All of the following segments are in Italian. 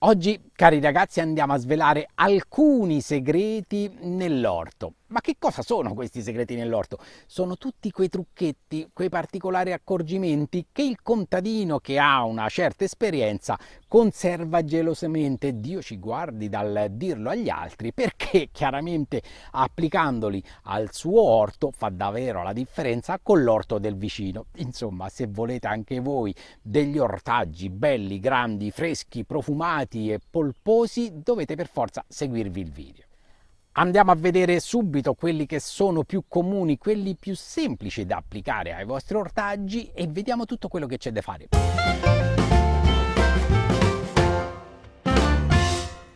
Oggi, cari ragazzi, andiamo a svelare alcuni segreti nell'orto. Ma che cosa sono questi segreti nell'orto? Sono tutti quei trucchetti, quei particolari accorgimenti che il contadino che ha una certa esperienza conserva gelosamente. Dio ci guardi dal dirlo agli altri, perché chiaramente applicandoli al suo orto fa davvero la differenza con l'orto del vicino. Insomma, se volete anche voi degli ortaggi belli, grandi, freschi, profumati e polposi, dovete per forza seguirvi il video. Andiamo a vedere subito quelli che sono più comuni, quelli più semplici da applicare ai vostri ortaggi e vediamo tutto quello che c'è da fare.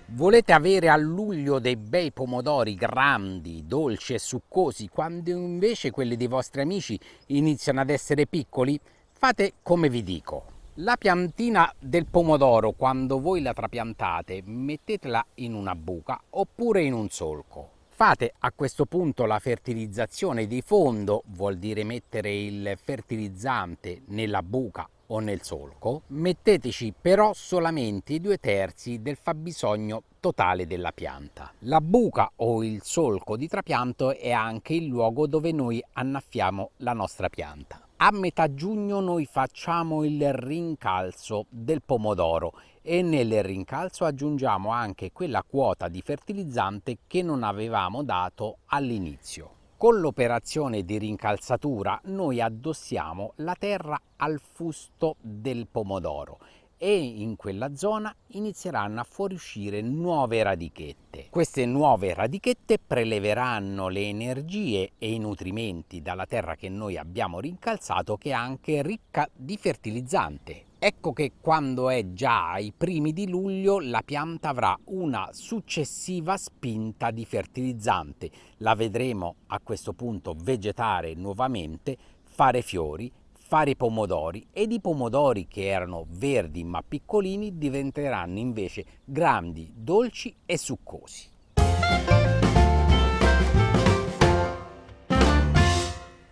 Volete avere a luglio dei bei pomodori grandi, dolci e succosi, quando invece quelli dei vostri amici iniziano ad essere piccoli? Fate come vi dico. La piantina del pomodoro, quando voi la trapiantate, mettetela in una buca oppure in un solco. Fate a questo punto la fertilizzazione di fondo, vuol dire mettere il fertilizzante nella buca o nel solco. Metteteci però solamente i 2/3 del fabbisogno totale della pianta. La buca o il solco di trapianto è anche il luogo dove noi annaffiamo la nostra pianta. A metà giugno noi facciamo il rincalzo del pomodoro e nel rincalzo aggiungiamo anche quella quota di fertilizzante che non avevamo dato all'inizio. Con l'operazione di rincalzatura noi addossiamo la terra al fusto del pomodoro e in quella zona inizieranno a fuoriuscire nuove radichette. Queste nuove radichette preleveranno le energie e i nutrimenti dalla terra che noi abbiamo rincalzato, che è anche ricca di fertilizzante. Ecco che quando è già ai primi di luglio la pianta avrà una successiva spinta di fertilizzante. La vedremo a questo punto vegetare nuovamente, fare fiori, fare i pomodori, ed i pomodori che erano verdi ma piccolini diventeranno invece grandi, dolci e succosi.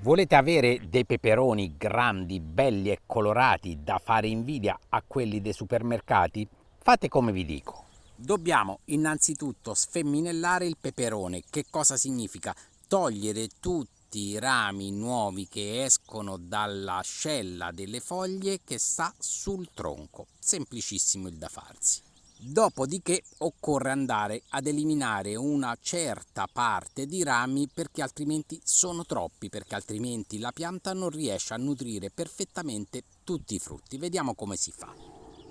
Volete avere dei peperoni grandi, belli e colorati da fare invidia a quelli dei supermercati? Fate come vi dico. Dobbiamo innanzitutto sfemminellare il peperone. Che cosa significa? Togliere tutti i rami nuovi che escono dall'ascella delle foglie che sta sul tronco. Semplicissimo il da farsi. Dopodiché occorre andare ad eliminare una certa parte di rami, perché altrimenti sono troppi, perché altrimenti la pianta non riesce a nutrire perfettamente tutti i frutti. Vediamo come si fa.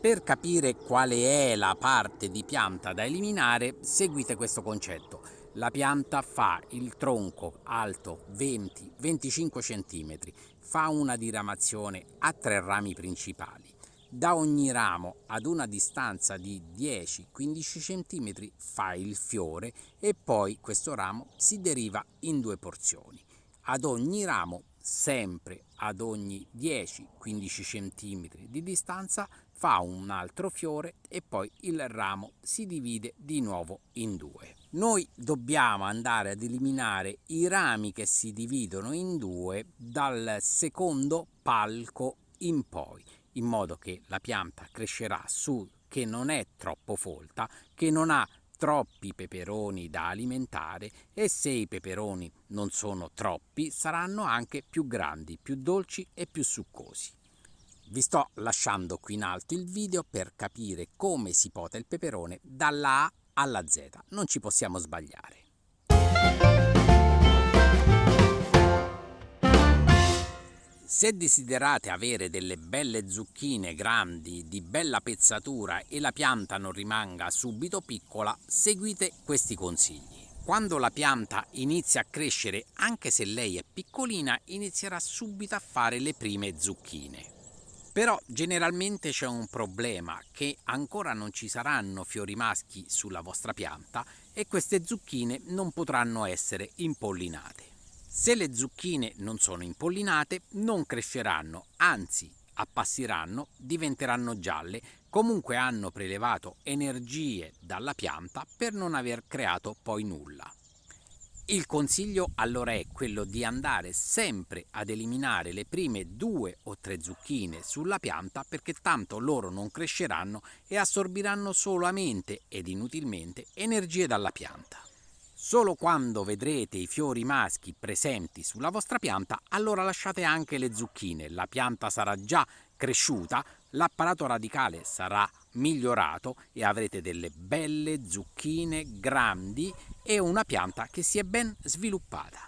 Per capire quale è la parte di pianta da eliminare, seguite questo concetto. La pianta fa il tronco alto 20-25 cm, fa una diramazione a 3 rami principali. Da ogni ramo ad una distanza di 10-15 cm fa il fiore e poi questo ramo si deriva in 2 porzioni. Ad ogni ramo, sempre ad ogni 10-15 cm di distanza, fa un altro fiore e poi il ramo si divide di nuovo in 2. Noi dobbiamo andare ad eliminare i rami che si dividono in 2 dal secondo palco in poi, in modo che la pianta crescerà su, che non è troppo folta, che non ha troppi peperoni da alimentare, e se i peperoni non sono troppi saranno anche più grandi, più dolci e più succosi. Vi sto lasciando qui in alto il video per capire come si pota il peperone dalla A alla Z, non ci possiamo sbagliare. Se desiderate avere delle belle zucchine grandi, di bella pezzatura e la pianta non rimanga subito piccola, seguite questi consigli. Quando la pianta inizia a crescere, anche se lei è piccolina, inizierà subito a fare le prime zucchine. Però generalmente c'è un problema, che ancora non ci saranno fiori maschi sulla vostra pianta e queste zucchine non potranno essere impollinate. Se le zucchine non sono impollinate non cresceranno, anzi appassiranno, diventeranno gialle, comunque hanno prelevato energie dalla pianta per non aver creato poi nulla. Il consiglio allora è quello di andare sempre ad eliminare le prime 2 o 3 zucchine sulla pianta, perché tanto loro non cresceranno e assorbiranno solamente ed inutilmente energie dalla pianta. Solo quando vedrete i fiori maschi presenti sulla vostra pianta, allora lasciate anche le zucchine. La pianta sarà già cresciuta, l'apparato radicale sarà migliorato e avrete delle belle zucchine grandi e una pianta che si è ben sviluppata.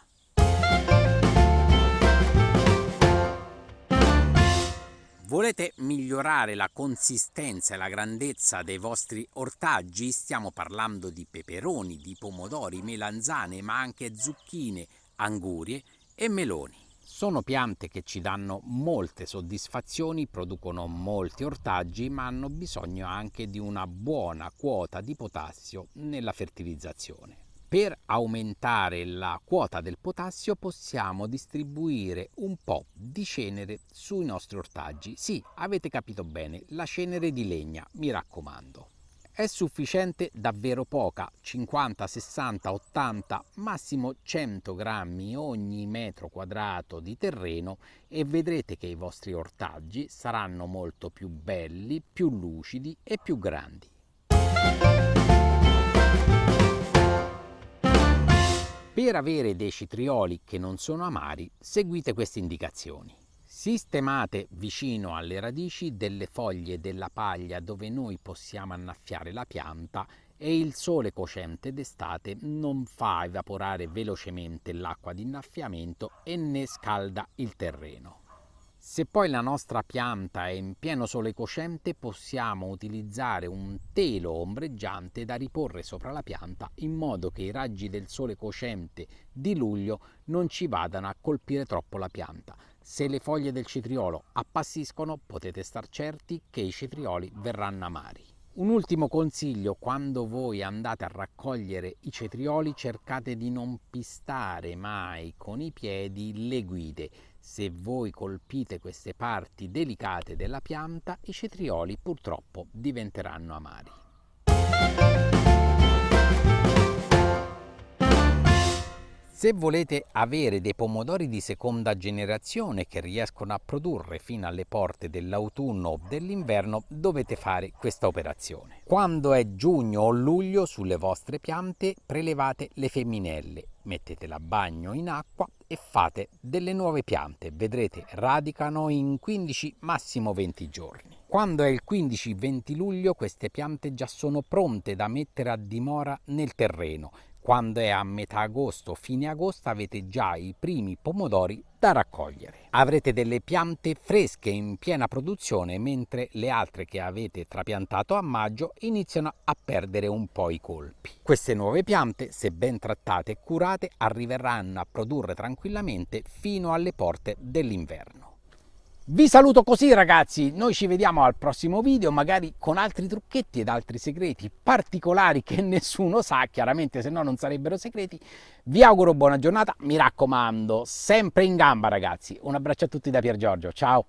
Volete migliorare la consistenza e la grandezza dei vostri ortaggi? Stiamo parlando di peperoni, di pomodori, melanzane, ma anche zucchine, angurie e meloni. Sono piante che ci danno molte soddisfazioni, producono molti ortaggi, ma hanno bisogno anche di una buona quota di potassio nella fertilizzazione. Per aumentare la quota del potassio possiamo distribuire un po' di cenere sui nostri ortaggi. Sì, avete capito bene, la cenere di legna, mi raccomando. È sufficiente davvero poca, 50, 60, 80, massimo 100 grammi ogni metro quadrato di terreno, e vedrete che i vostri ortaggi saranno molto più belli, più lucidi e più grandi. Per avere dei cetrioli che non sono amari, seguite queste indicazioni. Sistemate vicino alle radici delle foglie della paglia dove noi possiamo annaffiare la pianta, e il sole cocente d'estate non fa evaporare velocemente l'acqua di innaffiamento e ne scalda il terreno. Se poi la nostra pianta è in pieno sole cocente, possiamo utilizzare un telo ombreggiante da riporre sopra la pianta, in modo che i raggi del sole cocente di luglio non ci vadano a colpire troppo la pianta. Se le foglie del cetriolo appassiscono, potete star certi che i cetrioli verranno amari. Un ultimo consiglio: quando voi andate a raccogliere i cetrioli, cercate di non pistare mai con i piedi le guide. Se voi colpite queste parti delicate della pianta, i cetrioli purtroppo diventeranno amari. Se volete avere dei pomodori di seconda generazione che riescono a produrre fino alle porte dell'autunno o dell'inverno, dovete fare questa operazione. Quando è giugno o luglio, sulle vostre piante prelevate le femminelle, mettetele a bagno in acqua e fate delle nuove piante. Vedrete, radicano in 15, massimo 20 giorni. Quando è il 15-20 luglio, queste piante già sono pronte da mettere a dimora nel terreno. Quando è a metà agosto, fine agosto, avete già i primi pomodori da raccogliere. Avrete delle piante fresche in piena produzione, mentre le altre che avete trapiantato a maggio iniziano a perdere un po' i colpi. Queste nuove piante, se ben trattate e curate, arriveranno a produrre tranquillamente fino alle porte dell'inverno. Vi saluto così, ragazzi, noi ci vediamo al prossimo video, magari con altri trucchetti ed altri segreti particolari che nessuno sa, chiaramente, se no non sarebbero segreti. Vi auguro buona giornata, mi raccomando, sempre in gamba, ragazzi. Un abbraccio a tutti da Pier Giorgio, ciao!